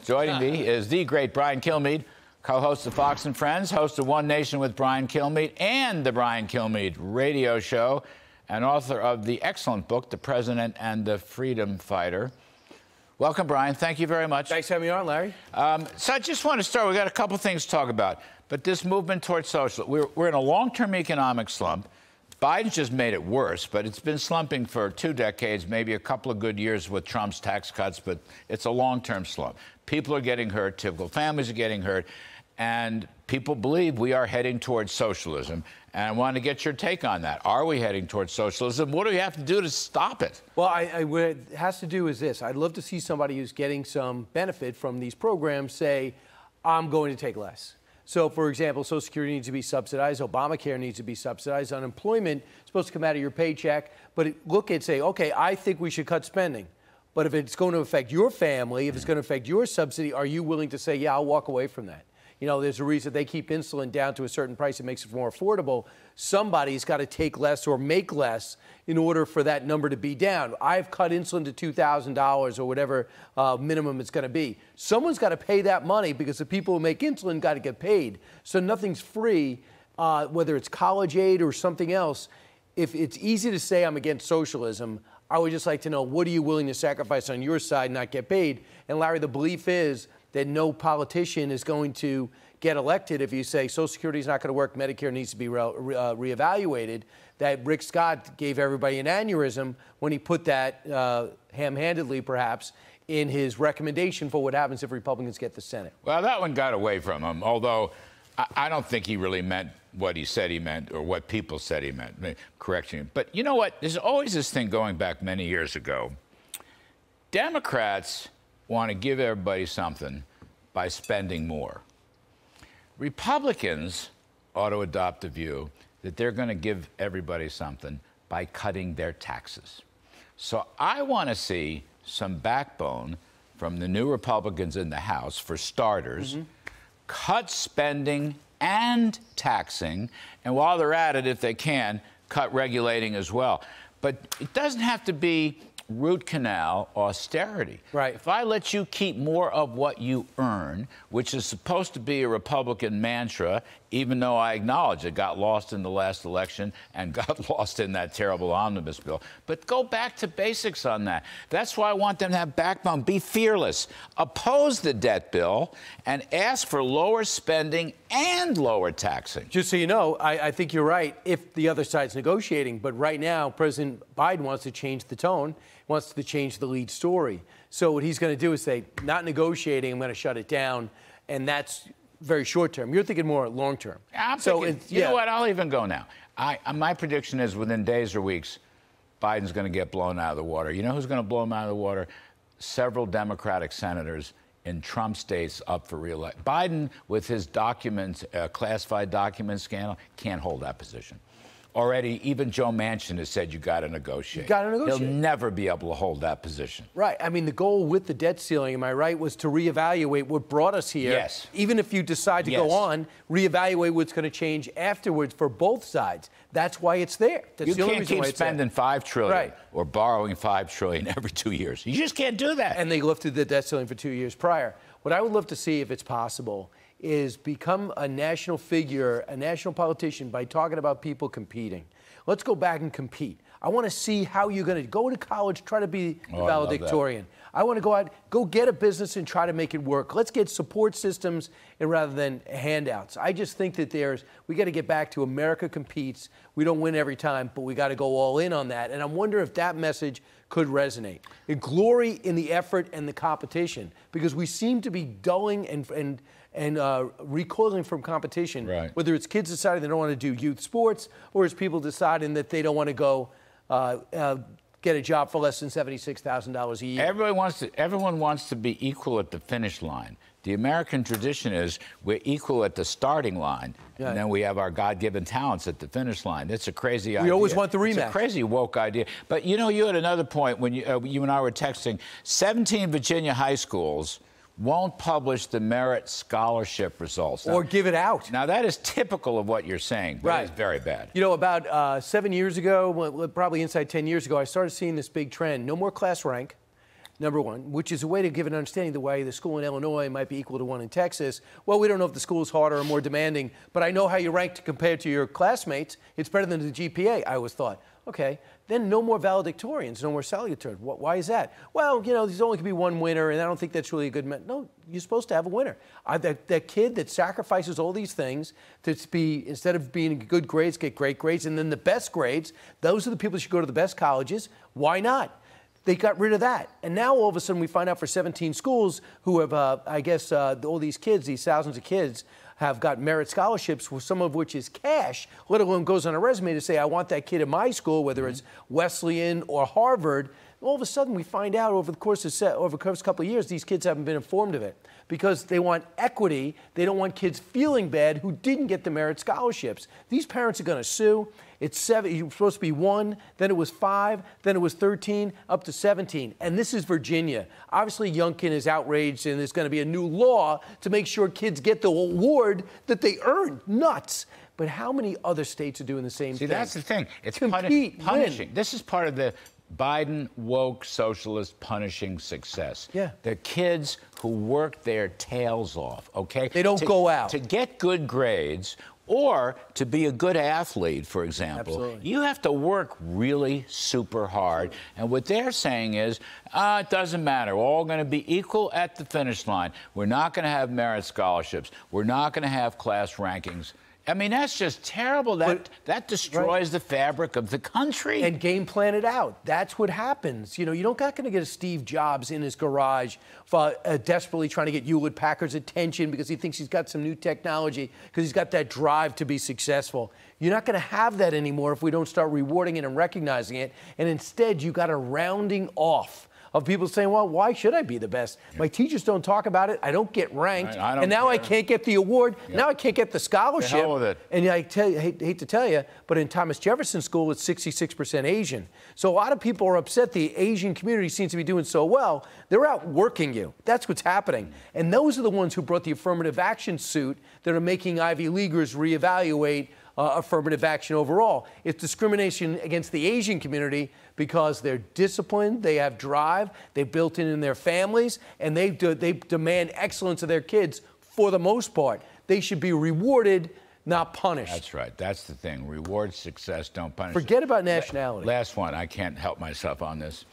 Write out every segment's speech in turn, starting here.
Joining me is the great Brian Kilmeade, co-host of Fox and Friends, host of One Nation with Brian Kilmeade and the Brian Kilmeade Radio Show, and author of the excellent book, The President and the Freedom Fighter. Welcome, Brian. Thank you very much. Thanks for having me on, Larry. So I just want to start. We've got a couple things to talk about. But this movement towards socialism, we're in a long-term economic slump. Biden's just made it worse, but it's been slumping for 2 decades, maybe a couple of good years with Trump's tax cuts, but it's a long-term slump. People are getting hurt, typical families are getting hurt, and people believe we are heading towards socialism. And I want to get your take on that. Are we heading towards socialism? What do we have to do to stop it? Well, what it has to do is this. I'd love to see somebody who's getting some benefit from these programs say, I'm going to take less. So, for example, Social Security needs to be subsidized. Obamacare needs to be subsidized. Unemployment is supposed to come out of your paycheck. But look and say, OK, I think we should cut spending. But if it's going to affect your family, if it's going to affect your subsidy, are you willing to say, yeah, I'll walk away from that? You know, there's a reason they keep insulin down to a certain price. It makes it more affordable. Somebody's got to take less or make less in order for that number to be down. I've cut insulin to $2,000 or whatever minimum it's going to be. Someone's got to pay that money because the people who make insulin got to get paid. So nothing's free, whether it's college aid or something else. If it's easy to say I'm against socialism, I would just like to know, what are you willing to sacrifice on your side and not get paid? And Larry, the belief is that no politician is going to get elected if you say Social Security is not going to work, Medicare needs to be reevaluated, that Rick Scott gave everybody an aneurysm when he put that, ham-handedly perhaps, in his recommendation for what happens if Republicans get the Senate. Well, that one got away from him, although I don't think he really meant what he said he meant or what people said he meant. Correction him. But you know what? There's always this thing going back many years ago. Democrats want to give everybody something by spending more. Republicans ought to adopt the view that they're going to give everybody something by cutting their taxes. So I want to see some backbone from the new Republicans in the House, for starters, cut spending and taxing, and while they're at it, if they can, cut regulating as well. But it doesn't have to be root canal austerity. Right. If I let you keep more of what you earn, which is supposed to be a Republican mantra, even though I acknowledge it got lost in the last election and got lost in that terrible omnibus bill. But go back to basics on that. That's why I want them to have backbone. Be fearless. Oppose the debt bill and ask for lower spending and lower taxing. Just so you know, I think you're right if the other side's negotiating. But right now, President Biden wants to change the tone, wants to change the lead story. So what he's going to do is say, not negotiating, I'm going to shut it down. And that's very short term. You're thinking more long term. I'm thinking, you know what? I'll even go now. My prediction is within days or weeks, Biden's going to get blown out of the water. You know who's going to blow him out of the water? Several Democratic senators in Trump states up for re-election. Biden, with his documents, classified document scandal, can't hold that position. Already, even Joe Manchin has said you got to negotiate. You got to negotiate. He'll never be able to hold that position. Right. I mean, the goal with the debt ceiling, am I right, was to reevaluate what brought us here. Yes. Even if you decide to go on, reevaluate what's going to change afterwards for both sides. That's why it's there. That's You can't keep spending $5 trillion or borrowing $5 trillion every 2 years. You just can't do that. And they lifted the debt ceiling for 2 years prior. What I would love to see, if it's possible, is become a national figure, a national politician, by talking about people competing. Let's go back and compete. I want to see how you're going to go to college, try to be the valedictorian. I want to go out, go get a business and try to make it work. Let's get support systems and rather than handouts. I just think that we got to get back to America competes. We don't win every time, but we got to go all in on that. And I'm wondering if that message could resonate. The glory in the effort and the competition, because we seem to be dulling and recoiling from competition, whether it's kids deciding they don't want to do youth sports or it's people deciding that they don't want to go get a job for less than $76,000 a year. Everyone wants to be equal at the finish line. The American tradition is we're equal at the starting line, and then we have our God-given talents at the finish line. It's a crazy idea. We always want the rematch. It's a crazy woke idea. But, you know, you had another point when you and I were texting. 17 Virginia high schools won't publish the merit scholarship results. Or give it out. Now, that is typical of what you're saying, but it's very bad. You know, about 7 years ago, probably inside 10 years ago, I started seeing this big trend. No more class rank. number one, which is a way to give an understanding the way the school in Illinois might be equal to one in Texas. Well, we don't know if the school is harder or more demanding, but I know how you rank compared to your classmates. It's better than the GPA, I always thought. Okay, then no more valedictorians, no more salutatorians. Why is that? Well, you know, there's only going to be one winner, and I don't think that's really a good No, you're supposed to have a winner. That kid that sacrifices all these things to be, instead of being good grades, get great grades, and then the best grades, those are the people who should go to the best colleges. Why not? They got rid of that. And now all of a sudden we find out for 17 schools who have, I guess, all these kids, these thousands of kids, have got merit scholarships, some of which is cash, let alone goes on a resume to say, I want that kid in my school, whether it's Wesleyan or Harvard. All of a sudden, we find out over the course of a couple of years, these kids haven't been informed of it because they want equity. They don't want kids feeling bad who didn't get the merit scholarships. These parents are going to sue. It's 7. You're supposed to be 1, then it was 5, then it was 13, up to 17. And this is Virginia. Obviously, Youngkin is outraged, and there's going to be a new law to make sure kids get the award that they earned. Nuts. But how many other states are doing the same thing? See, that's the thing. It's Compete, punishing. win. This is part of the Biden woke socialist punishing success. Yeah. The kids who work their tails off, okay? They don't go out. To get good grades or to be a good athlete, for example, Absolutely. you have to work really super hard. And what they're saying is, it doesn't matter. We're all going to be equal at the finish line. We're not going to have merit scholarships. We're not going to have class rankings. I mean, that's just terrible. That destroys the fabric of the country. And game plan it out. That's what happens. You know, you're not going to get a Steve Jobs in his garage desperately trying to get Hewlett Packard's attention because he thinks he's got some new technology, because he's got that drive to be successful. You're not going to have that anymore if we don't start rewarding it and recognizing it. And instead, you got a rounding off of people saying, well, why should I be the best? Yeah. My teachers don't talk about it. I don't get ranked. And now I can't get the award. Yeah. Now I can't get the scholarship. The hell with it. And I hate to tell you, but in Thomas Jefferson School, it's 66% Asian. So a lot of people are upset the Asian community seems to be doing so well. They're outworking you. That's what's happening. And those are the ones who brought the affirmative action suit that are making Ivy Leaguers reevaluate affirmative action overall. It's discrimination against the Asian community because they're disciplined, they have drive, they've built in their families, and they demand excellence of their kids for the most part. They should be rewarded, not punished. That's right. That's the thing. Reward success, don't punish. Forget about nationality. Last one. I can't help myself on this.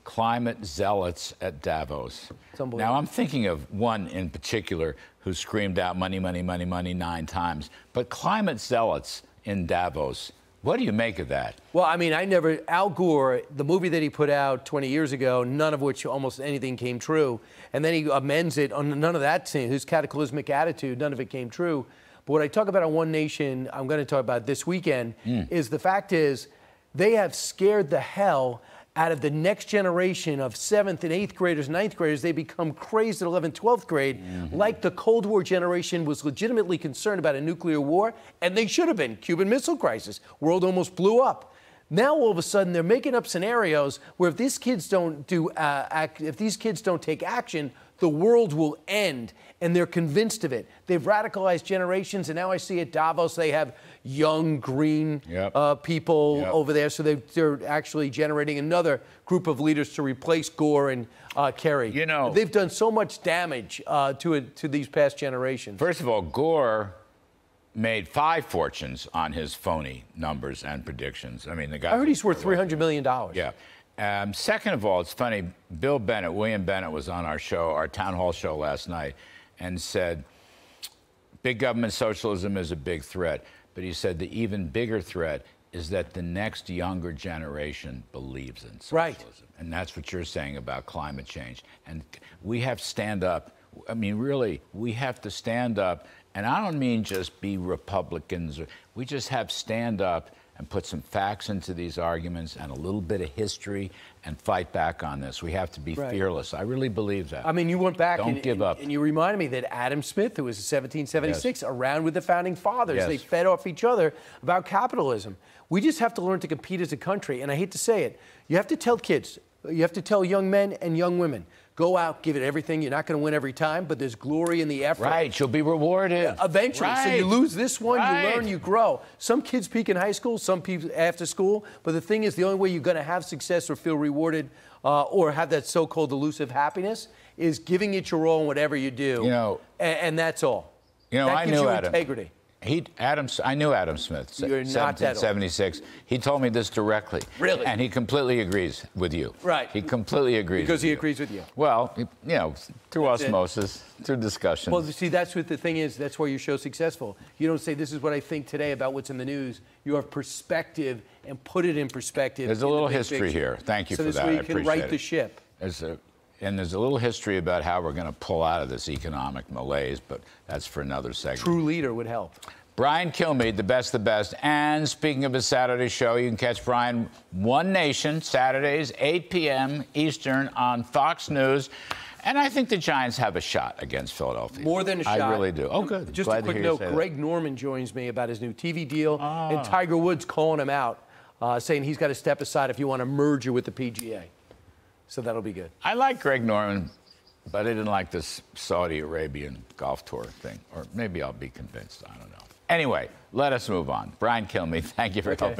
Climate zealots at Davos. Now, I'm thinking of one in particular who screamed out money, money, money, money 9 times. But climate zealots in Davos, what do you make of that? Well, I mean, Al Gore, the movie that he put out 20 years ago, none of which almost anything came true. And then he amends it on none of that, his cataclysmic attitude, none of it came true. But what I talk about on One Nation, I'm going to talk about this weekend, is the fact is they have scared the hell out of the next generation of 7th and 8th graders, 9th graders. They become crazed at 11th, 12th grade, like the Cold War generation was legitimately concerned about a nuclear war, and they should have been. Cuban Missile Crisis. World almost blew up. Now all of a sudden they're making up scenarios where if these kids don't take action, the world will end, and they're convinced of it. They've radicalized generations, and now I see at Davos they have young green people over there, so they're actually generating another group of leaders to replace Gore and Kerry. You know, they've done so much damage to these past generations. First of all, Gore made 5 fortunes on his phony numbers and predictions. I mean, the guy. I heard he's worth $300 million. Yeah. Second of all, it's funny, William Bennett was on our show, our town hall show last night, and said, big government socialism is a big threat. But he said the even bigger threat is that the next younger generation believes in socialism. Right. And that's what you're saying about climate change. And we have to stand up. I mean, really, we have to stand up. And I don't mean just be Republicans. We just have to stand up and put some facts into these arguments and a little bit of history and fight back on this. We have to be fearless. I really believe that. I mean, you went back Don't give up. And you reminded me that Adam Smith, who was 1776, around with the founding fathers, they fed off each other about capitalism. We just have to learn to compete as a country. And I hate to say it, you have to tell kids, you have to tell young men and young women, Go out, give it everything. You're not going to win every time, but there's glory in the effort. Right, you'll be rewarded. Eventually. Right. So you lose this one, Right. you learn, you grow. Some kids peak in high school, some people after school. But the thing is, the only way you're going to have success or feel rewarded or have that so-called elusive happiness is giving it your all in whatever you do. You know, and that's all. You know, that I gives knew you Adam. integrity. I knew Adam Smith. You're not that old. 1776. He told me this directly. Really? And he completely agrees with you. Right. He completely agrees. Because with he you. agrees with you. Well, you know, through That's osmosis, through discussion. Well, see, that's what the thing is. That's why your show's successful. You don't say, this is what I think today about what's in the news. You have perspective and put it in perspective. There's a little history here. Thank you for that. So this way you can right it. the ship. There's a little history about how we're going to pull out of this economic malaise, but that's for another segment. True leader would help. Brian Kilmeade, the best. And speaking of his Saturday show, you can catch Brian One Nation, Saturdays, 8 p.m. Eastern on Fox News. And I think the Giants have a shot against Philadelphia. More than a shot. I really do. Oh, good. Just Glad a quick note, Greg Norman joins me about his new TV deal, and Tiger Woods calling him out, saying he's got to step aside if you want to merge with the PGA. So that'll be good. I like Greg Norman, but I didn't like this Saudi Arabian golf tour thing. Or maybe I'll be convinced. I don't know. Anyway, let us move on. Brian Kilmeade, thank you for helping us.